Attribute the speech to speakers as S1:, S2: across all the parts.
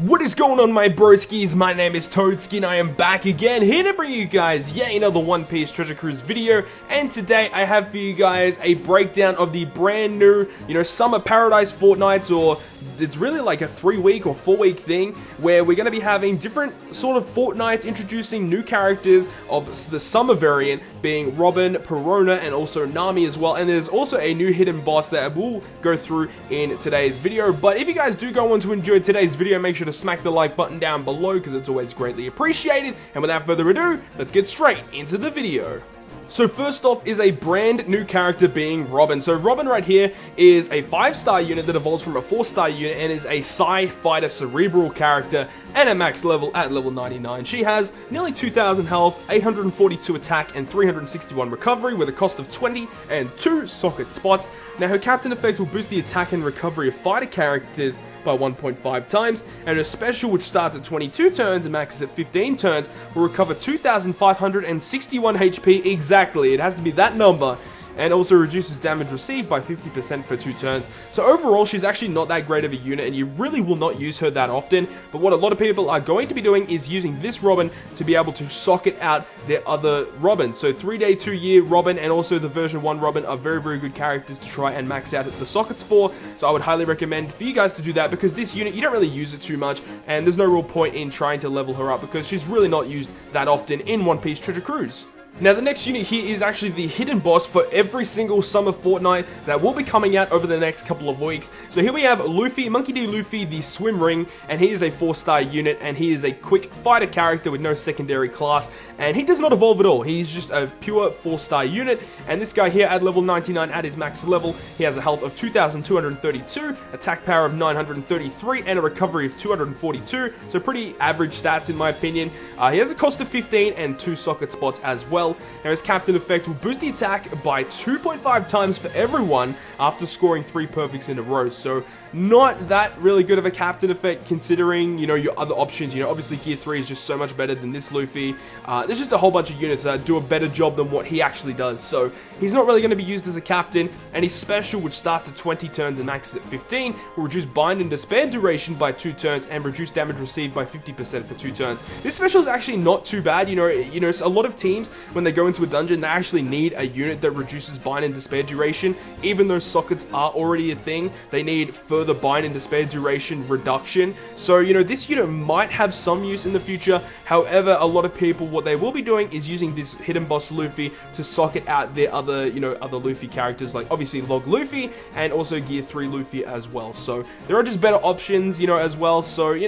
S1: What is going on, my broskiis? My name is Toadski and I am back again, here to bring you guys yet another One Piece Treasure Cruise video. And today I have for you guys a breakdown of the brand new, Summer Paradise fortnights, or it's really like a 3-week or 4-week thing where we're going to be having different sort of fortnights introducing new characters of the summer variant, being Robin, Perona, and also Nami as well. And there's also a new hidden boss that we'll go through in today's video. But if you guys do go on to enjoy today's video, make sure to smack the like button down below because it's always greatly appreciated. And without further ado, let's get straight into the video. So first off is a brand new character being Robin. So Robin right here is a 5-star unit that evolves from a 4-star unit and is a Psi Fighter Cerebral character and a max level at level 99. She has nearly 2,000 health, 842 attack, and 361 recovery with a cost of 20 and 2 socket spots. Now her captain effect will boost the attack and recovery of fighter characters by 1.5 times, and her special, which starts at 22 turns and maxes at 15 turns, will recover 2,561 HP exactly. It has to be that number. And also reduces damage received by 50% for 2 turns. So overall, she's actually not that great of a unit, and you really will not use her that often. But what a lot of people are going to be doing is using this Robin to be able to socket out their other Robin. So 3-day, 2-year Robin and also the version 1 Robin are very, very good characters to try and max out the sockets for. So I would highly recommend for you guys to do that, because this unit, you don't really use it too much, and there's no real point in trying to level her up because she's really not used that often in One Piece Treasure Cruise. Now the next unit here is actually the hidden boss for every single summer fortnight that will be coming out over the next couple of weeks. So here we have Luffy, Monkey D. Luffy, the Swim Ring, and he is a 4-star unit, and he is a quick fighter character with no secondary class, and he does not evolve at all. He's just a pure 4-star unit, and this guy here at level 99 at his max level, he has a health of 2,232, attack power of 933, and a recovery of 242, so pretty average stats in my opinion. He has a cost of 15 and 2 socket spots as well. Now his captain effect will boost the attack by 2.5 times for everyone after scoring 3 perfects in a row. So not that really good of a captain effect considering, your other options. Obviously Gear 3 is just so much better than this Luffy. There's just a whole bunch of units that do a better job than what he actually does. So he's not really going to be used as a captain, and his special, which starts at 20 turns and maxes at 15, will reduce bind and despair duration by 2 turns and reduce damage received by 50% for 2 turns. This special is actually not too bad. A lot of teams, when they go into a dungeon, they actually need a unit that reduces bind and despair duration. Even though sockets are already a thing, they need further bind and despair duration reduction. So, this unit might have some use in the future. However, a lot of people, what they will be doing is using this hidden boss Luffy to socket out their other, other Luffy characters, like obviously Log Luffy and also Gear 3 Luffy as well. So there are just better options, as well. So, you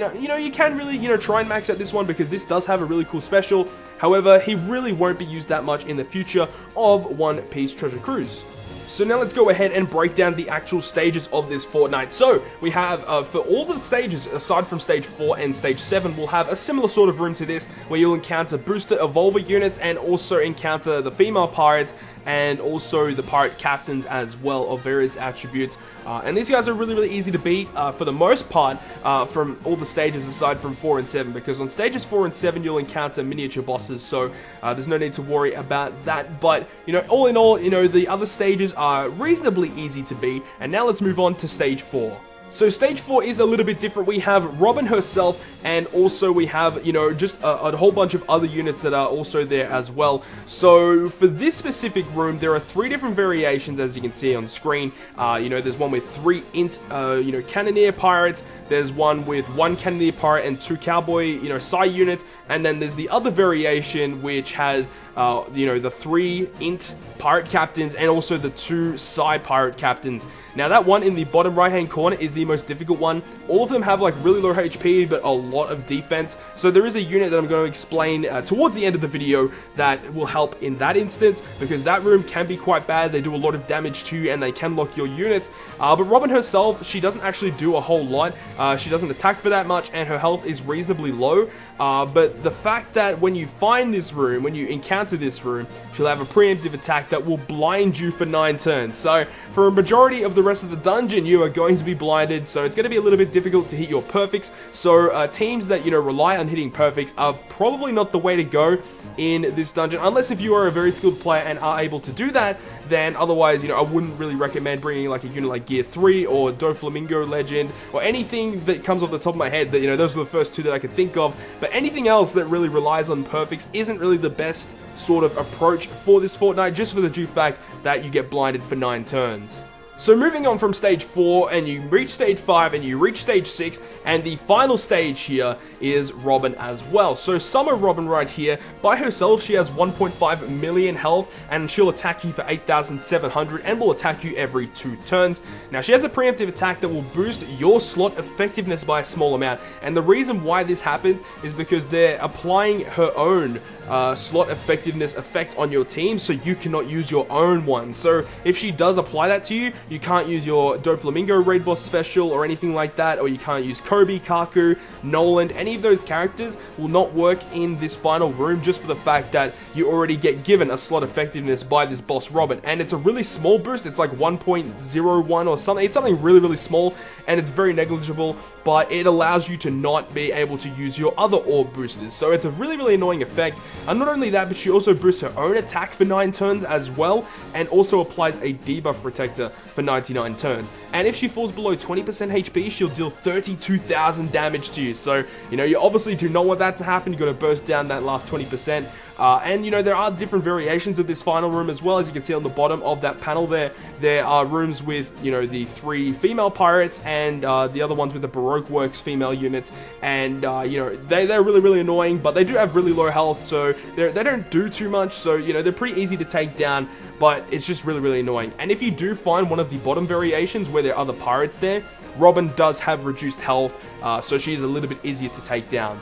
S1: can really, try and max out this one because this does have a really cool special. However, he really won't be used that much in the future of One Piece Treasure Cruise. So now let's go ahead and break down the actual stages of this fortnight. So we have, for all the stages, aside from stage 4 and stage 7, we'll have a similar sort of room to this, where you'll encounter booster evolver units and also encounter the female pirates and also the pirate captains as well of various attributes. And these guys are really, really easy to beat for the most part from all the stages aside from 4 and 7, because on stages 4 and 7 you'll encounter miniature bosses, so there's no need to worry about that. But, all in all, the other stages are reasonably easy to beat. And now let's move on to stage 4. So stage 4 is a little bit different. We have Robin herself, and also we have, just a whole bunch of other units that are also there as well. So for this specific room, there are 3 different variations, as you can see on the screen. There's one with 3 Cannoneer pirates. There's one with 1 Cannoneer pirate and 2 cowboy, Psi units. And then there's the other variation, which has, the 3 int pirate captains and also the 2 Psi pirate captains. Now that one in the bottom right hand corner is the most difficult one. All of them have like really low HP but a lot of defense, so there is a unit that I'm going to explain towards the end of the video that will help in that instance, because that room can be quite bad. They do a lot of damage to you and they can lock your units, but Robin herself, she doesn't actually do a whole lot. She doesn't attack for that much and her health is reasonably low, but the fact that when you find this room, when you encounter encounter this room, she'll have a preemptive attack that will blind you for 9 turns. So for a majority of the rest of the dungeon, you are going to be blinded, so it's going to be a little bit difficult to hit your perfects. So teams that, rely on hitting perfects are probably not the way to go in this dungeon, unless if you are a very skilled player and are able to do that. Then otherwise, I wouldn't really recommend bringing like a unit like Gear 3 or Doflamingo Legend or anything that comes off the top of my head. That those are the first two that I could think of, but anything else that really relies on perfects isn't really the best sort of approach for this fortnight, just for the due fact that you get blinded for 9 turns. So moving on from stage 4, and you reach stage 5, and you reach stage 6, and the final stage here is Robin as well. So Summer Robin right here, by herself, she has 1.5 million health, and she'll attack you for 8,700, and will attack you every 2 turns. Now, she has a preemptive attack that will boost your slot effectiveness by a small amount, and the reason why this happens is because they're applying her own slot effectiveness effect on your team, so you cannot use your own one. So if she does apply that to you, you can't use your Doflamingo raid boss special or anything like that, or you can't use Kobe, Kaku, Noland. Any of those characters will not work in this final room, just for the fact that you already get given a slot effectiveness by this boss Robin, and it's a really small boost. It's like 1.01 or something. It's something really, really small, and it's very negligible, but it allows you to not be able to use your other orb boosters. So it's a really, really annoying effect. And not only that, but she also boosts her own attack for 9 turns as well, and also applies a debuff protector for 99 turns. And if she falls below 20% HP, she'll deal 32,000 damage to you. So, you obviously do not want that to happen. You've got to burst down that last 20%. And there are different variations of this final room as well. As you can see on the bottom of that panel there are rooms with, the 3 female pirates, and the other ones with the Baroque Works female units. And, they're really, really annoying, but they do have really low health, so they don't do too much. So, they're pretty easy to take down, but it's just really, really annoying. And if you do find one of the bottom variations where there are other pirates there, Robin does have reduced health, so she's a little bit easier to take down.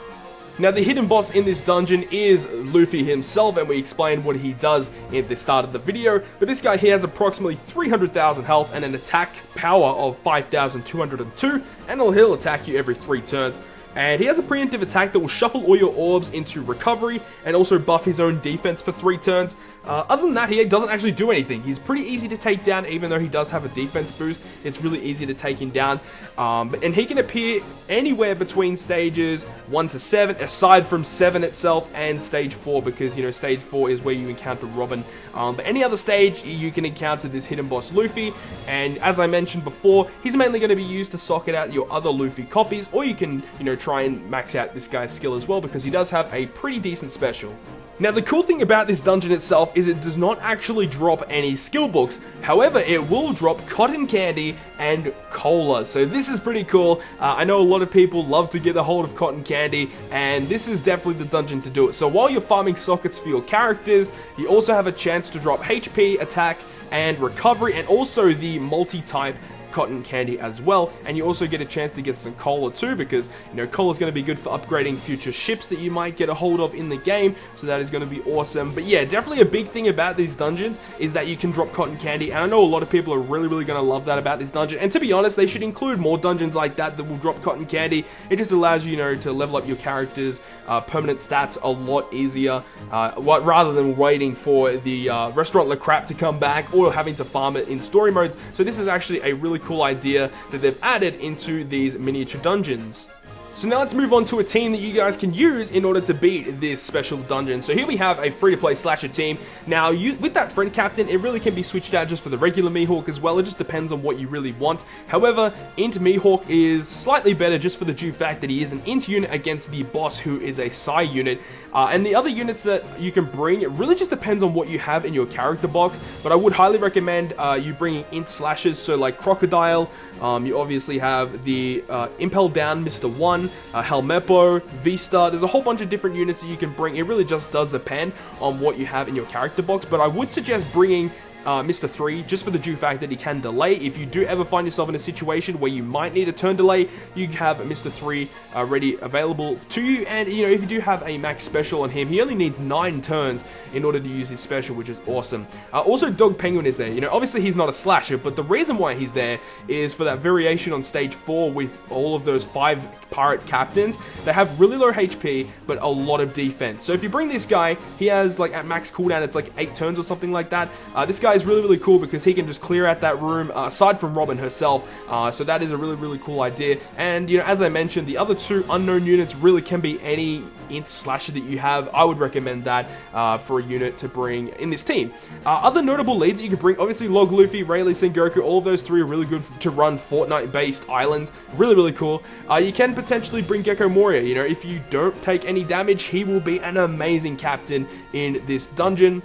S1: Now, the hidden boss in this dungeon is Luffy himself, and we explained what he does at the start of the video. But this guy, he has approximately 300,000 health and an attack power of 5,202, and he'll attack you every 3 turns. And he has a preemptive attack that will shuffle all your orbs into recovery, and also buff his own defense for 3 turns. Other than that, he doesn't actually do anything. He's pretty easy to take down, even though he does have a defense boost. It's really easy to take him down. And he can appear anywhere between stages 1 to 7, aside from 7 itself and stage 4, because, stage 4 is where you encounter Robin. But any other stage, you can encounter this hidden boss Luffy. And as I mentioned before, he's mainly going to be used to socket out your other Luffy copies, or you can, try and max out this guy's skill as well, because he does have a pretty decent special. Now, the cool thing about this dungeon itself is it does not actually drop any skill books. However, it will drop cotton candy and cola. So this is pretty cool. I know a lot of people love to get a hold of cotton candy, and this is definitely the dungeon to do it. So while you're farming sockets for your characters, you also have a chance to drop HP, attack, and recovery, and also the multi-type cotton candy as well. And you also get a chance to get some cola too, because cola is going to be good for upgrading future ships that you might get a hold of in the game, so that is going to be awesome. But yeah, definitely a big thing about these dungeons is that you can drop cotton candy, and I know a lot of people are really, really going to love that about this dungeon. And to be honest, they should include more dungeons like that will drop cotton candy. It just allows you, to level up your characters' permanent stats a lot easier, rather than waiting for the restaurant Le Crap to come back, or having to farm it in story modes. So this is actually a really cool idea that they've added into these miniature dungeons. So now let's move on to a team that you guys can use in order to beat this special dungeon. So here we have a free-to-play slasher team. Now, with that friend captain, it really can be switched out just for the regular Mihawk as well. It just depends on what you really want. However, Int Mihawk is slightly better just for the due fact that he is an Int unit against the boss, who is a Psi unit. And the other units that you can bring, it really just depends on what you have in your character box. But I would highly recommend you bringing Int slashers, so like Crocodile. You obviously have the Impel Down Mr. 1, Helmeppo, V-Star. There's a whole bunch of different units that you can bring. It really just does depend on what you have in your character box, but I would suggest bringing Mr. 3, just for the due fact that he can delay. If you do ever find yourself in a situation where you might need a turn delay, you have Mr. 3 ready, available to you. And, if you do have a max special on him, he only needs 9 turns in order to use his special, which is awesome. Also, Dog Penguin is there. Obviously he's not a slasher, but the reason why he's there is for that variation on stage 4 with all of those 5 pirate captains, they have really low HP, but a lot of defense. So if you bring this guy, he has like at max cooldown, it's like 8 turns or something like that. This guy is really cool because he can just clear out that room, aside from Robin herself. So that is a really cool idea. And you know, as I mentioned, the other 2 unknown units really can be any int slasher that you have. I would recommend that for a unit to bring in this team. Other notable leads that you can bring, obviously Log Luffy, Rayleigh, Sengoku, all of those 3 are really good to run Fortnite-based islands. Really cool. You can potentially bring Gecko Moria. You know, if you don't take any damage, he will be an amazing captain in this dungeon.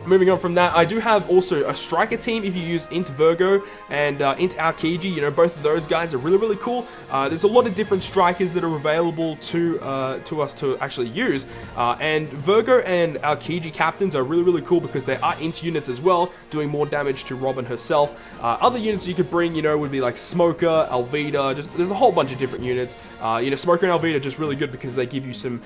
S1: Moving on from that, I do have also a striker team if you use Int Virgo and Int Aokiji. You know, both of those guys are really cool. There's a lot of different strikers that are available to us to actually use. And Virgo and Aokiji captains are really cool because they are Int units as well, doing more damage to Robin herself. Other units you could bring, you know, would be like Smoker, Alvida, just there's a whole bunch of different units. You know, Smoker and Alvida are just really good because they give you some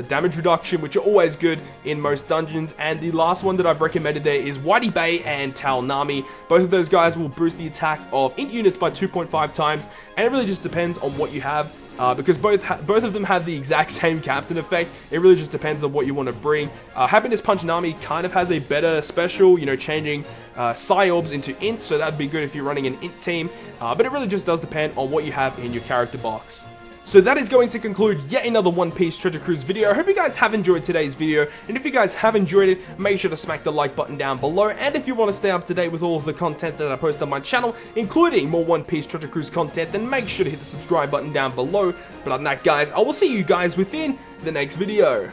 S1: damage reduction, which are always good in most dungeons. And the last one that I've recommended there is Whitey Bay and Talnami. Both of those guys will boost the attack of Int units by 2.5 times, and it really just depends on what you have. Because both of them have the exact same captain effect. It really just depends on what you want to bring. Happiness Punch Nami kind of has a better special, you know, changing Psyorbs into Int, so that'd be good if you're running an Int team. But it really just does depend on what you have in your character box. So that is going to conclude yet another One Piece Treasure Cruise video. I hope you guys have enjoyed today's video, and if you guys have enjoyed it, make sure to smack the like button down below. And if you want to stay up to date with all of the content that I post on my channel, including more One Piece Treasure Cruise content, then make sure to hit the subscribe button down below. But other than that, guys, I will see you guys within the next video.